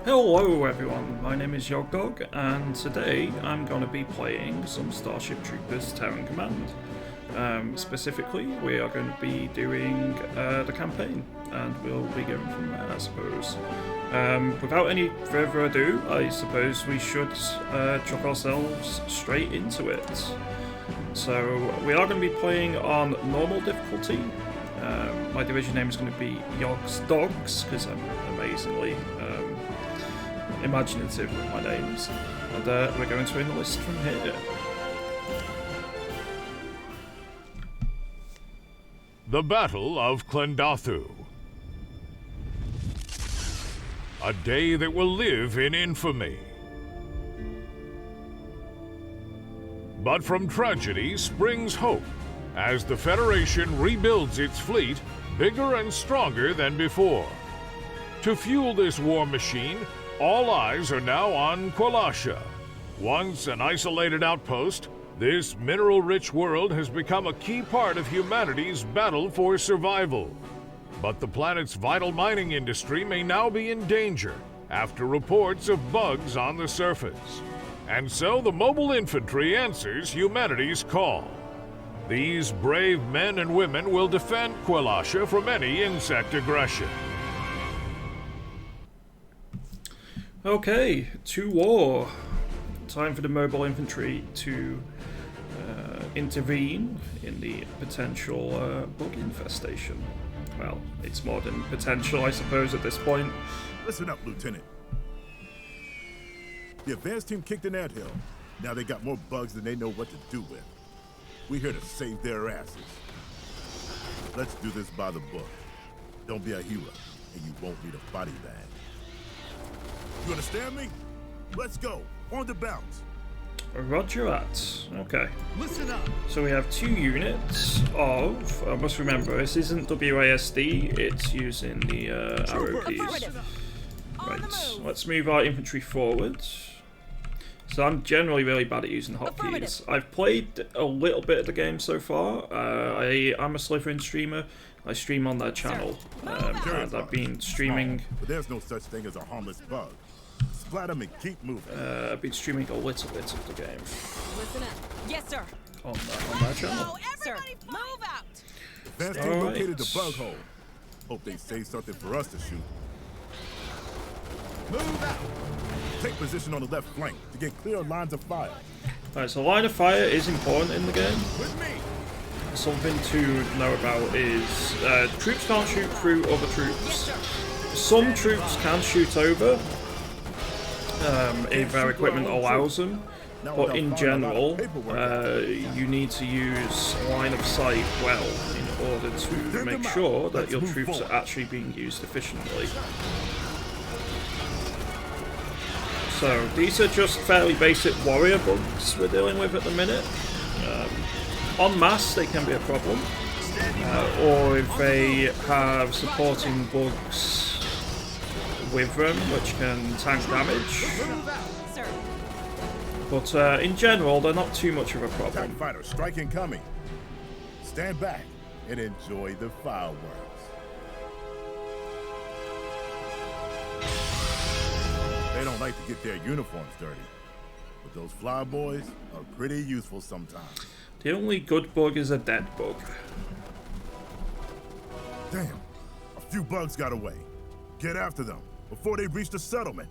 Hello everyone, my name is Yogdog, and today I'm going to be playing some Starship Troopers Terran Command. Specifically, we are going to be doing the campaign, and we'll be going from there, I suppose. Without any further ado, I suppose we should chuck ourselves straight into it. So, we are going to be playing on normal difficulty. My division name is going to be Yog's Dogs, because I'm amazingly imaginative with my names. And we're going to enlist from here. The Battle of Klendathu. A day that will live in infamy. But from tragedy springs hope, as the Federation rebuilds its fleet bigger and stronger than before. To fuel this war machine, all eyes are now on Kwalasha. Once an isolated outpost, this mineral-rich world has become a key part of humanity's battle for survival. But the planet's vital mining industry may now be in danger after reports of bugs on the surface. And so the mobile infantry answers humanity's call. These brave men and women will defend Kwalasha from any insect aggression. Okay, to war. Time for the mobile infantry to intervene in the potential bug infestation. Well, it's more than potential, I suppose, at this point. Listen up, Lieutenant. The advanced team kicked an anthill. Now they got more bugs than they know what to do with. We're here to save their asses. Let's do this by the book. Don't be a hero, and you won't need a body bag. You understand me? Let's go. On the bounce. Roger that. Okay. Listen up. So we have 2 units of... I must remember, this isn't WASD, it's using the arrow keys. Right, let's move our infantry forward. So I'm generally really bad at using hotkeys. I've played a little bit of the game so far. I'm a Slitherine streamer. I stream on their channel, and I've been streaming... But there's no such thing as a harmless bug. Splat them and keep moving. I've been streaming a little bit of the game. Listen up. Yes, sir. On their channel. Sir, move out. Advanced team located the bug hole. Hope they save something for us to shoot. Move out. Take position on the left flank to get clear lines of fire. Alright, so line of fire is important in the game. With me. Something to know about is troops can't shoot through other troops. Some troops can shoot over if their equipment allows them, but in general you need to use line of sight well in order to make sure that your troops are actually being used efficiently. So these are just fairly basic warrior bugs we're dealing with at the minute. En masse they can be a problem, or if they have supporting bugs with them which can tank damage. But in general they're not too much of a problem. Attack fighter strike incoming. Stand back and enjoy the fireworks. They don't like to get their uniforms dirty, but those fly boys are pretty useful sometimes. The only good bug is a dead bug. Damn, a few bugs got away. Get after them before they reach the settlement.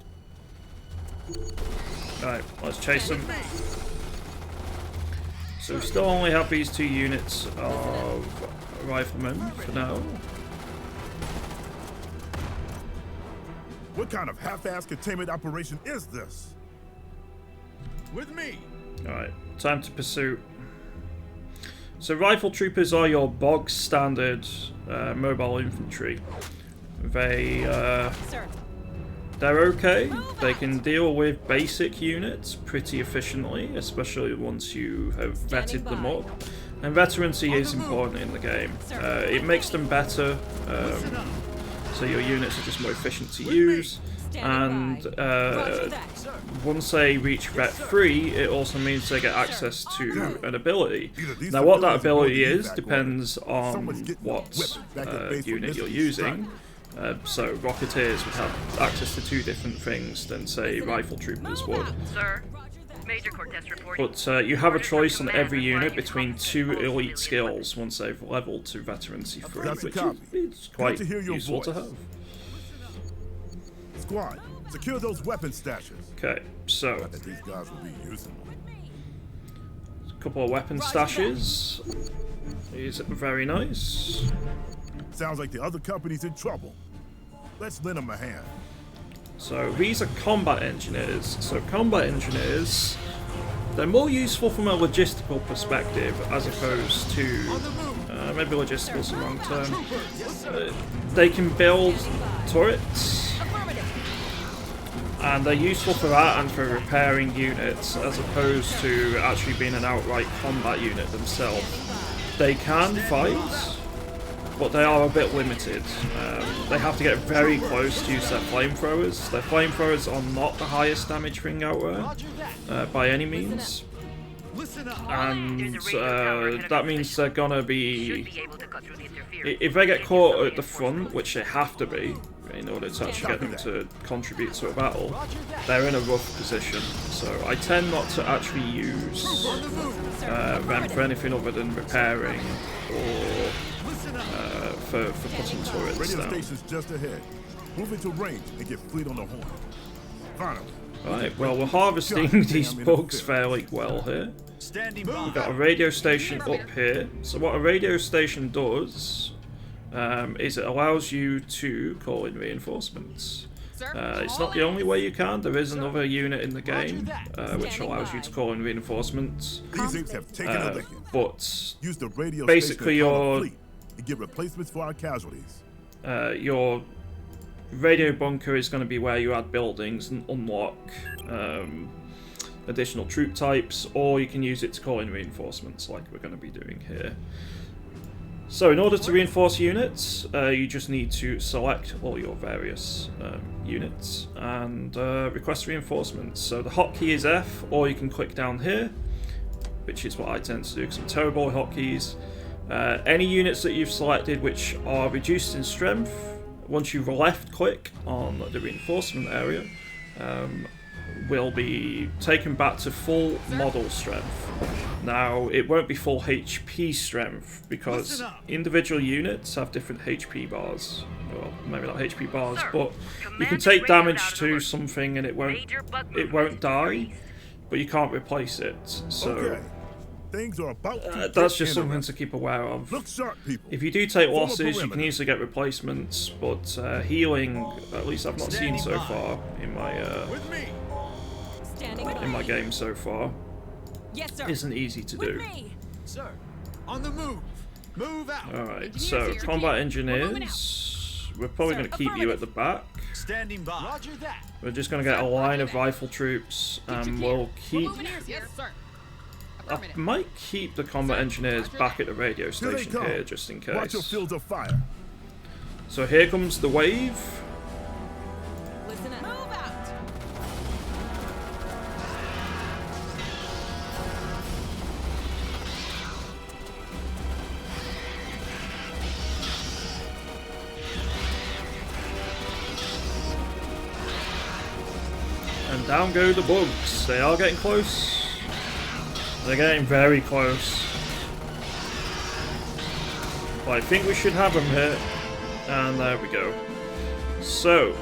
Alright, let's chase them. So we still only have these 2 units of riflemen for now. What kind of half-assed containment operation is this? With me. Alright, time to pursue. So rifle troopers are your bog standard mobile infantry. They're okay. They can deal with basic units pretty efficiently, especially once you have vetted them up. And veterancy is important in the game. It makes them better, so your units are just more efficient to use. And once they reach Vet 3, it also means they get access to an ability. Now what that ability is depends on what unit you're using. So Rocketeers would have access to 2 different things than, say, Rifle Troopers would. Sir, Major Cortez reporting. But you have a choice on every unit between 2 elite skills once they've leveled to veterancy 3, That's a which copy. is quite Good to hear your useful to voice. have. Squad, secure those weapon stashes. Okay, so Not that these guys will be using them. a couple of weapon stashes. These are very nice. Sounds like the other company's in trouble. Let's lend them a hand. So these are combat engineers. So combat engineers, they're more useful from a logistical perspective as opposed to maybe logistical is the wrong term. They can build turrets, and they're useful for that and for repairing units as opposed to actually being an outright combat unit themselves. They can fight, but they are a bit limited. They have to get very close to use their flamethrowers. Their flamethrowers are not the highest damage thing out there, by any means. And that means they're gonna be... If they get caught at the front, which they have to be, in order to actually get them to contribute to a battle, they're in a rough position. So I tend not to actually use them for anything other than repairing or for putting turrets Radio down. station's just ahead. Move into range and get fleet on the horn. Finally. Right, well, we're harvesting these bugs fairly well here. We've got a radio station up here. So what a radio station does is it allows you to call in reinforcements. It's not the only way you can. There is another unit in the game which allows you to call in reinforcements. These apes have taken a licking. But Use the radio basically station to call a your- fleet and get replacements for our casualties. your radio bunker is going to be where you add buildings and unlock additional troop types, or you can use it to call in reinforcements like we're going to be doing here. So in order to reinforce units, you just need to select all your various units and request reinforcements. So the hotkey is F, or you can click down here, which is what I tend to do because I'm terrible at hotkeys. Any units that you've selected which are reduced in strength, once you left click on the reinforcement area, will be taken back to full model strength. Now, it won't be full HP strength because individual units have different HP bars. Well, maybe not HP bars, but you can take damage to something and it won't die, but you can't replace it. So Okay. Things are about to that's get just something interesting. to keep aware of. Look sharp, people. If you do take Form a losses, you can perimeter. easily get replacements, but healing, at least I've not seen so far in my game so far, Yes, sir. isn't easy to With do. me. Sir, on the move. Move out. Alright, so here. combat We're engineers, we're probably Sir, going to keep you at the back. Standing by. Roger that. We're just going to get a line of rifle troops, and we'll keep... Yes, sir. I might keep the combat engineers back at the radio Here they station come. here, just in Watch your case. fields of fire. So here comes the wave. Listen up. Move out. And down go the bugs. They are getting close. They're getting very close. But I think we should have them here. And there we go. So,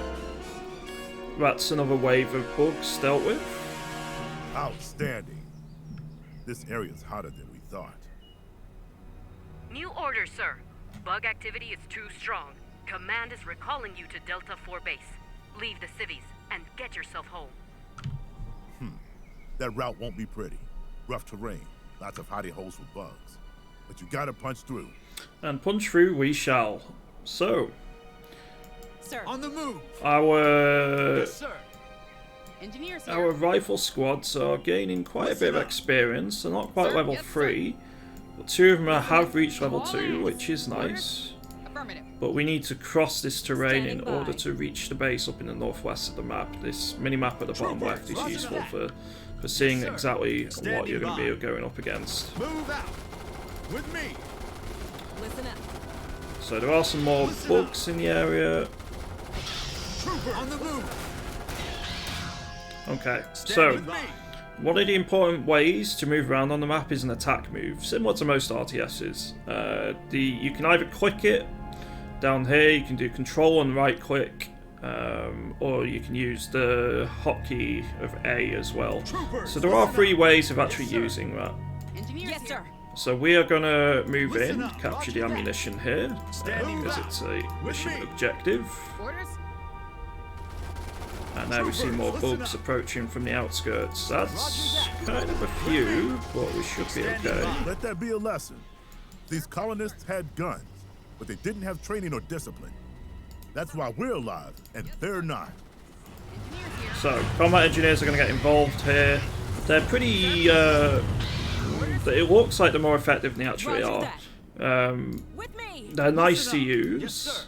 that's another wave of bugs dealt with. Outstanding. This area's hotter than we thought. New order, sir. Bug activity is too strong. Command is recalling you to Delta 4 base. Leave the civvies and get yourself home. That route won't be pretty. Rough terrain, lots of hidey holes for bugs. But you gotta punch through. And punch through we shall. So, Sir. On the move. our Yes, sir. Engineers our rifle squads are gaining quite a bit of experience. They're not quite Sir, level yes, sir. 3, but 2 of them have reached level 2, which is nice. Affirmative. But we need to cross this terrain in Standing order by. to reach the base up in the northwest of the map. This mini-map at the bottom left is useful for seeing exactly what you're going to be going up against. Move out. With me. Listen up. So there are some more bugs in the area. Trooper on the move. Okay, so Standing by. one of the important ways to move around on the map is an attack move, similar to most RTSs. You can either click it down here, you can do control and right click, or you can use the hotkey of A as well. So there are 3 ways of actually using that. Engineers Yes, here. sir. So we are going to move Listen in, up. capture the Roger that. ammunition here, Standing because by. it's a With mission me. objective. Orders. And now we see more Listen bugs up. approaching from the outskirts. That's kind of a few, but we should be okay. Let that be a lesson. These colonists had guns, but they didn't have training or discipline. That's why we're alive, and they're not. Engineers here. So, combat engineers are going to get involved here. They're pretty... it looks like they're more effective than they actually Roger are. With me. They're nice to Yes, use.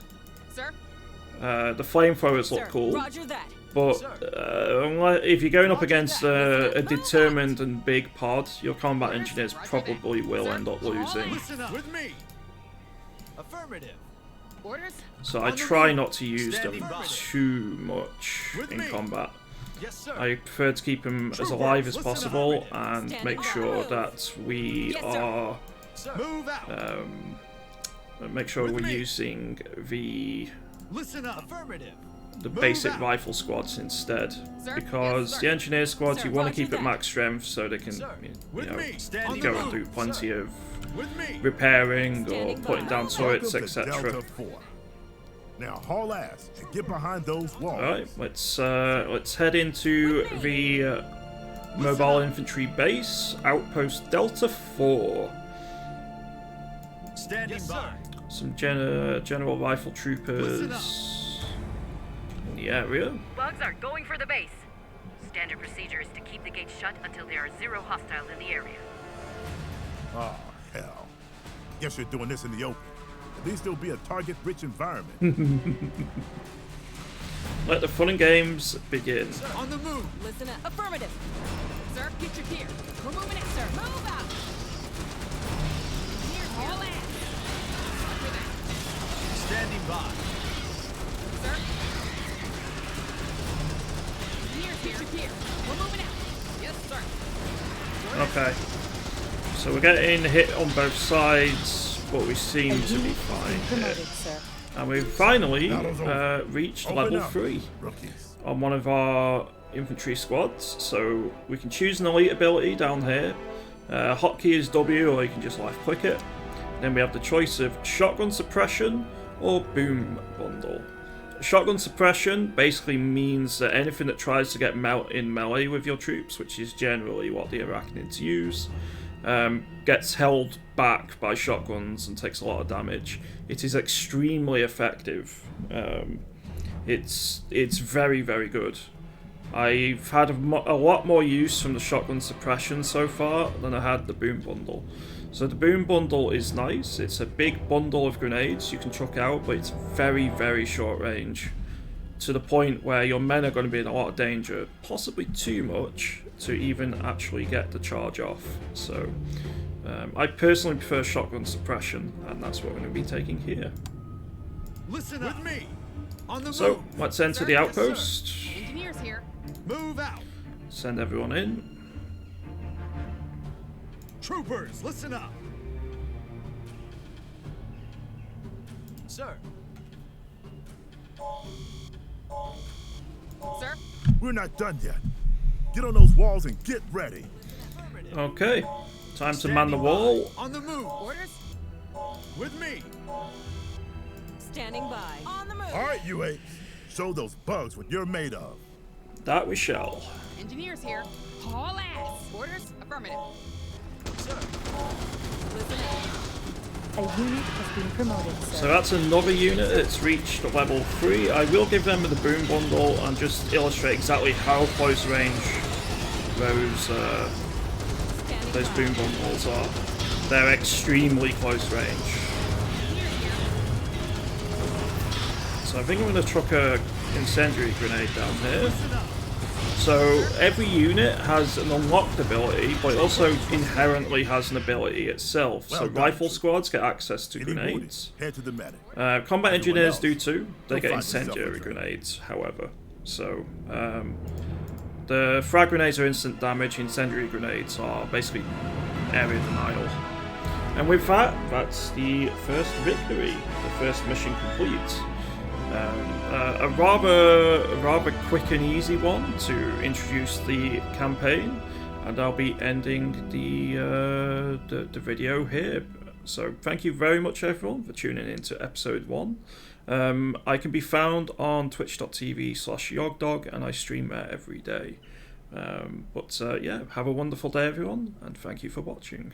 Sir. The flamethrowers look Sir. cool. Roger that. But if you're going up against a determined and big pod, your combat engineers probably will end up losing. Listen up. With me. Affirmative. Orders. So I try not to use them too much in combat. Yes, sir. I prefer to keep them as alive as possible and make sure that we are Move out. make sure we're using the Listen up. Affirmative. basic out. rifle squads instead, Sir? because Yes, sir. the engineer squads Sir, you want to roger keep at that. max strength so they can Sir, you with know me. Standing go by. and do plenty of With me. repairing or Standing putting by. down turrets, Welcome to etc. Delta 4. Now haul ass and get behind those walls. Alright, let's head into the mobile infantry base, outpost Delta 4. Standing by. Some general rifle troopers in the area. Bugs are going for the base. Standard procedure is to keep the gates shut until there are 0 hostiles in the area. Oh, hell. Guess you're doing this in the open. At least it'll be a target-rich environment. Let the fun and games begin. On the move. Listen up. Affirmative. Sir, get your gear. We're moving it, sir. Move out. Engineers here. All in. Roger that. Standing by. Sir. Engineers here. Get your gear. We're moving out. Yes, sir. Okay. So we're getting hit on both sides, but we seem to be fine here. And we've finally reached Open level up, 3 rookies. on one of our infantry squads. So we can choose an elite ability down here. Hotkey is W, or you can just left click it. Then we have the choice of shotgun suppression or boom bundle. Shotgun suppression basically means that anything that tries to get in melee with your troops, which is generally what the Arachnids use, gets held back by shotguns and takes a lot of damage. It is extremely effective. It's very, very good. I've had a lot more use from the shotgun suppression so far than I had the boom bundle. So the boom bundle is nice. It's a big bundle of grenades you can chuck out, but it's very, very short range, to the point where your men are going to be in a lot of danger, possibly too much to even actually get the charge off. So I personally prefer shotgun suppression, and that's what we're going to be taking here. Listen up. With me. On the So move. let's enter the outpost, Engineers here. Move out. send everyone in. Troopers, listen up. Sir. Sir. We're not done yet. Get on those walls and get ready. Okay, time to man the wall. On the move. Orders. With me. Standing by. On the move. All right, you apes. Show those bugs what you're made of. That we shall. Engineers here. Haul ass. Orders. Affirmative. Sir. Listen up. A unit has been promoted, sir. So that's another unit that's reached level 3. I will give them the boom bundle and just illustrate exactly how close range those boom bundles are. They're extremely close range. So I think I'm going to chuck a incendiary grenade down here. Listen up. So every unit has an unlocked ability, but it also inherently has an ability itself. So Well done, rifle trooper. squads get access to Any wounded, grenades. head to the medic. Combat Everyone engineers else, do too. They go get find yourself a incendiary drink. grenades, however. So the frag grenades are instant damage. Incendiary grenades are basically area denial. And with that, that's the first victory, the first mission complete. A rather quick and easy one to introduce the campaign, and I'll be ending the video here. So thank you very much, everyone, for tuning in to episode 1. I can be found on twitch.tv/yogdog, and I stream there every day. Yeah, have a wonderful day, everyone, and thank you for watching.